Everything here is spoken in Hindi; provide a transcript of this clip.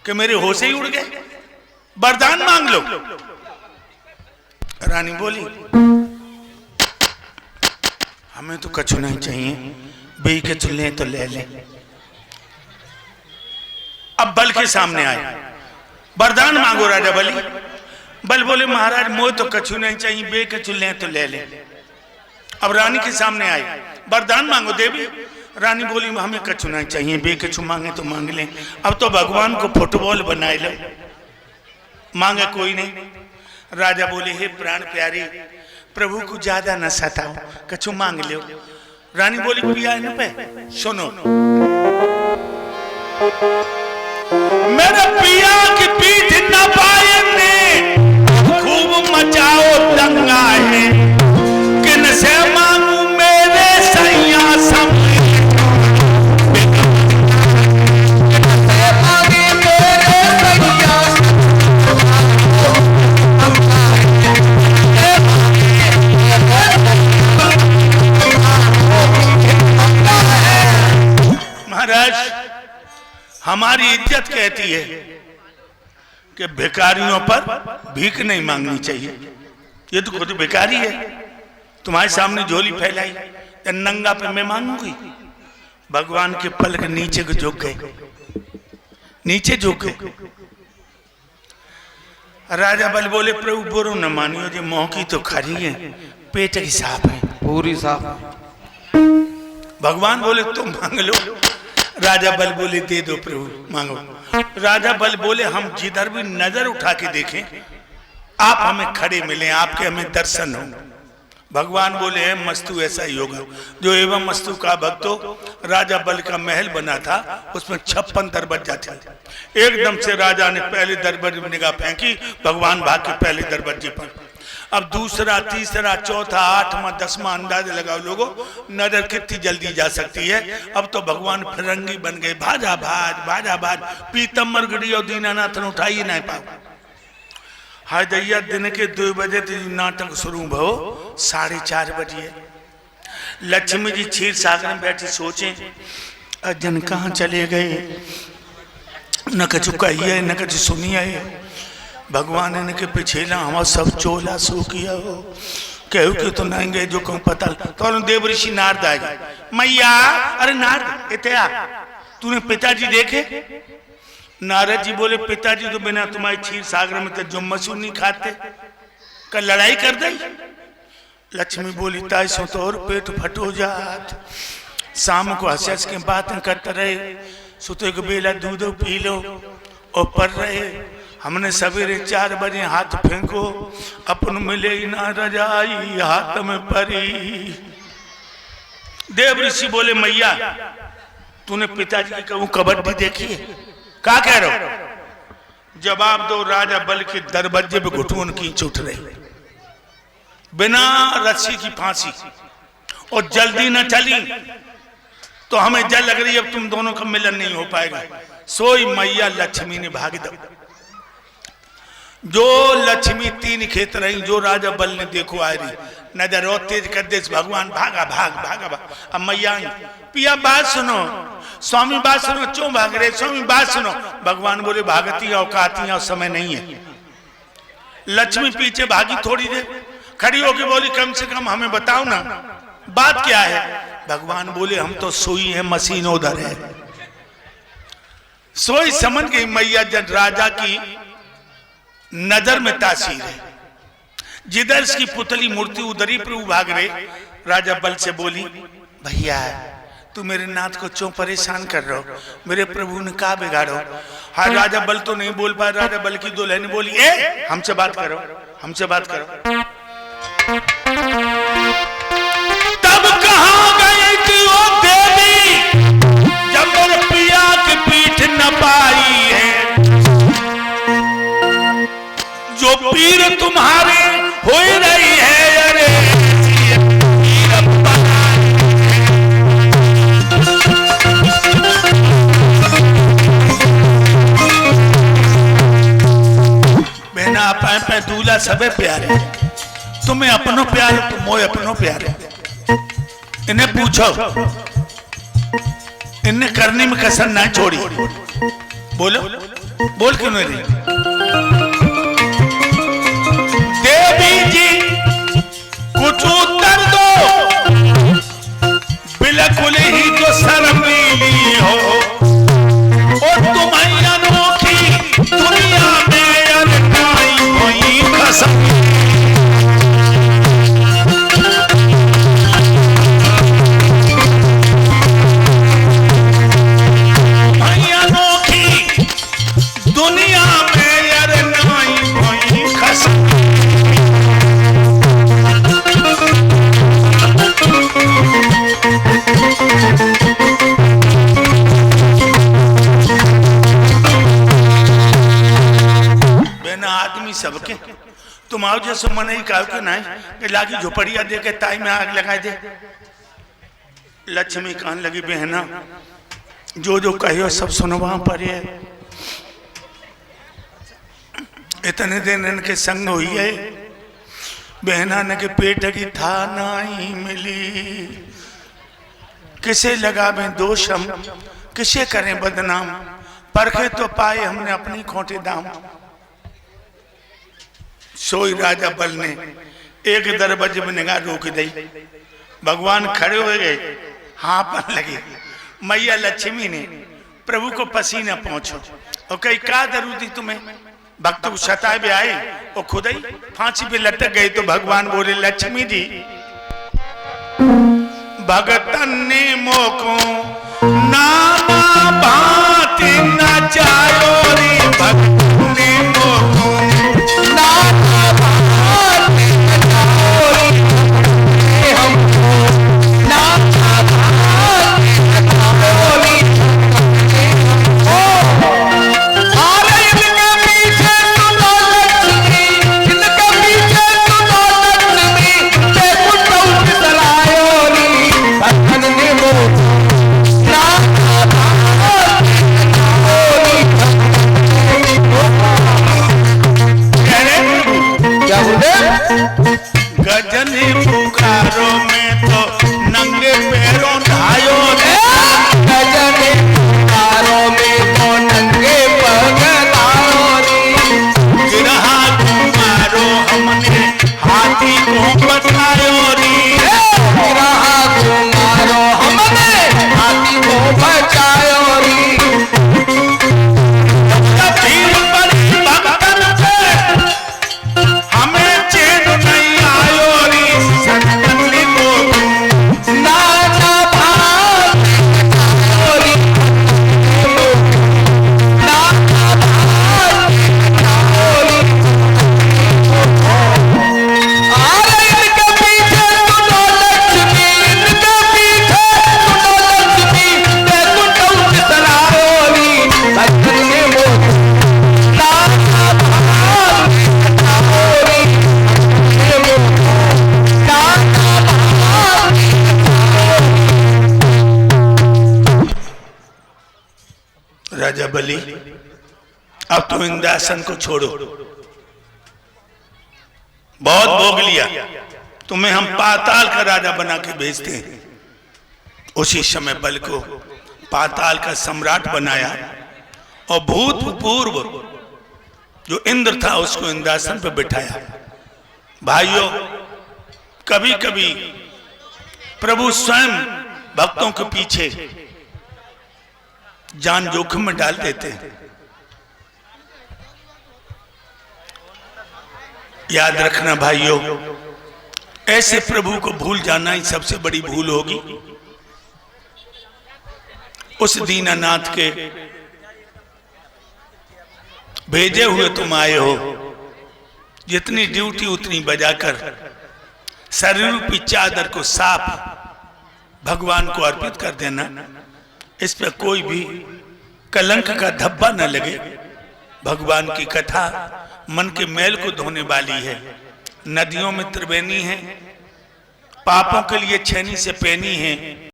कि मेरे होश ही उड़ गए, वरदान मांग लो। रानी बोली हमें तो कछु नहीं चाहिए, बी के चुल्ले तो ले लें। अब बल के सामने आए, वरदान मांगो राजा बलि। बल बोले महाराज मोह तो कछु नहीं चाहिए, बे के चुल्ले तो ले लें। अब रानी के सामने आए, वरदान मांगो देवी। रानी बोली हमें कछु नहीं चाहिए, बे कछु मांगे तो मांग लें। अब तो भगवान को फुटबॉल बनाए लो, मांगे कोई नहीं। राजा बोले हे प्राण प्यारी, प्रभु को ज्यादा न सताओ, कछु मांग लो। रानी बोली पिया इन पे सुनो, मेरे पिया की पीठ न पाएंगे, खूब मचाओ दंगा है, किन से मांगू मेरे सैया सब। महाराज हमारी इज्जत कहती है कि भिखारियों पर भीख नहीं मांगनी चाहिए। ये तो खुद भिखारी है, तुम्हारे सामने झोली फैलाई, नंगा पे मैं मांगूंगी? भगवान के पलक नीचे को झुक गए, नीचे झुक गए। राजा बल बोले प्रभु बुरो न मानियो, जो मोह की तो खरी है, पेट की साफ है, पूरी साफ। भगवान बोले तुम मांग लो। राजा बल बोले दे दो प्रभु मांगो। राजा बल बोले हम जिधर भी नजर उठा के देखें आप हमें खड़े मिले, आपके हमें दर्शन हो। भगवान बोले है मस्तु ऐसा ही होगा जो एवं मस्तु का भक्तो। राजा बल का महल बना था, उसमें 56 दरवाजा थे। एकदम से राजा ने पहले दरवाजे में निगाह फेंकी, भगवान भाग के पहले दरवाजे पर। अब दूसरा, तीसरा, चौथा, 8वां, 10वां अंदाज लगाओ लोगों, नजर कितनी जल्दी जा सकती है। अब तो भगवान फिरंगी बन गए, भाजा भाज भाजा भाज, पीतम्बर गड़ी और दीनानाथ ने उठाई नहीं पाओ। हाय दैया दिन के 2 बजे तो नाटक शुरू भो, 4:30 बजे लक्ष्मी जी क्षीर सागर में बैठी सोचे अजन कहाँ चले गए, न कछु कहिए न कछु सुनिए। भगवान इनके पिछेला हमारा सब चोला सो किया हो, कहू कि तो नहीं गए जो कहूँ पता। तो देव ऋषि नारद आएगा, मैया अरे नारद इतना तूने पिताजी देखे? नारद जी बोले पिताजी तो बिना तुम्हारी क्षीर सागर में तो जुम्मसू नहीं खाते, कल लड़ाई कर दे। लक्ष्मी बोली ताई सो तो और पेट फटो जात, शाम को हंस हंस के बातें करते रहे, सुते को बेला दूध पी लो और पढ़ रहे। हमने सवेरे 4 बजे हाथ फेंको, अपन मिले ना रजाई हाथ में परी। देव ऋषि बोले मैया तूने पिताजी की कहूँ कबड्डी देखी है? क्या कह रहे हो? जवाब दो। राजा बल के दरवाजे पे घुटुन खींच उठ रहे, बिना रस्सी की फांसी, और जल्दी न चली तो हमें जल लग रही, अब तुम दोनों का मिलन नहीं हो पाएगा। सोई मैया लक्ष्मी ने भाग दो। जो लक्ष्मी 3 खेत रही, जो राजा बल ने देखो आ रही, नजर और तेज कर दे, भगवान भागा भाग भागा भाग। अब मैया पिया बात सुनो, स्वामी बात सुनो, क्यों भाग रहे स्वामी बात सुनो। भगवान बोले भागती औकाती और समय नहीं है। लक्ष्मी पीछे भागी, थोड़ी देर खड़ी होकर बोली कम से कम हमें बताओ ना बात क्या है। भगवान बोले हम तो सोई है, मशीन उधर है। सोई समझ गई मैया, जब राजा की नजर में तासीर है, जिधर इसकी पुतली मूर्ति उधर ही प्रभु भाग रहे। राजा बल से बोली भैया तू मेरे नाथ को क्यों परेशान कर रहे हो, मेरे प्रभु ने कहा बिगाड़ो। हाँ राजा बल तो नहीं बोल पाया। राजा बल की दुल्हन बोली ए हमसे बात करो, हमसे बात करो। तब कहाँ गई थी वो देवी जब मेरे पिया की पीठ न पाई है, जो पीर तुम्हारे हो रही है। अरे बहना पे दूल्हा सबे प्यारे, तुम्हें अपनो प्यार तुम मोए अपनो प्यारे। इन्हें पूछो, इन्हें करने में कसर ना छोड़ी। बोलो बोल क्यों नहीं रही? देवी जी कुछ उत्तर दो, बिल्कुल ही तो शर्मीली हो, और तुम्हारी अनोखी दुनिया में अनकाई हुई कसम। दुनिया में यार नहीं कोई खसम। बिना आदमी सबके तुम आओ जैसे मन ही कहो कि नहीं कि लागी झोपड़िया दे के ताई में आग लगा दे। लक्ष्मी कहने लगी बहना जो जो कहियो सब सुनवा पर है। इतने दिन इनके संग हुई है, बहना ने के पेट की था नहीं मिली, किसे लगा में दोष हम, किसे करें बदनाम, परखे तो पाए हमने अपनी खोटे दाम। सोई राजा बल ने एक दरवाजे में निगाह रोक दी, भगवान खड़े हो गए, हाँ पर लगे। मैया लक्ष्मी ने प्रभु को पसीना पहुंचो और कही क्या जरूरत थी तुम्हें, भक्त सताए भी आए और खुद ही फांसी पे लटक गए। तो भगवान बोले लक्ष्मी जी भगतन ने मोको नामा भांति नचायो रे, भगतन ने मोको नामा भांति नचायो रे, हमको नामा भांति नचायो रे। गजनी पुकारो में तो नंगे पैरों ढायो रे, गजनी पुकारो में तो नंगे पग लाओ रे, गिरहा कुमारो हमने हाथी को बचायो रे, गिरहा कुमारो हमने हाथी को बचायो रे। राजा बलि अब तुम इंद्रासन को छोड़ो, बहुत भोग लिया, तुम्हें हम पाताल का राजा बना के भेजते हैं। उसी समय बल को पाताल का सम्राट बनाया और भूतपूर्व जो इंद्र था उसको इंद्रासन पर बिठाया। भाइयों कभी कभी प्रभु स्वयं भक्तों के पीछे जान जोखिम में डाल देते हैं। याद रखना भाइयों, ऐसे प्रभु को भूल जाना ही सबसे बड़ी भूल होगी। उस दीनानाथ के भेजे हुए तुम आए हो, जितनी ड्यूटी उतनी बजाकर शरीर रूपी चादर को साफ भगवान को अर्पित कर देना। इस पर कोई भी कलंक का धब्बा न लगे। भगवान की कथा मन के मैल को धोने वाली है। नदियों में त्रिवेणी है, पापों के लिए छेनी से पैनी है।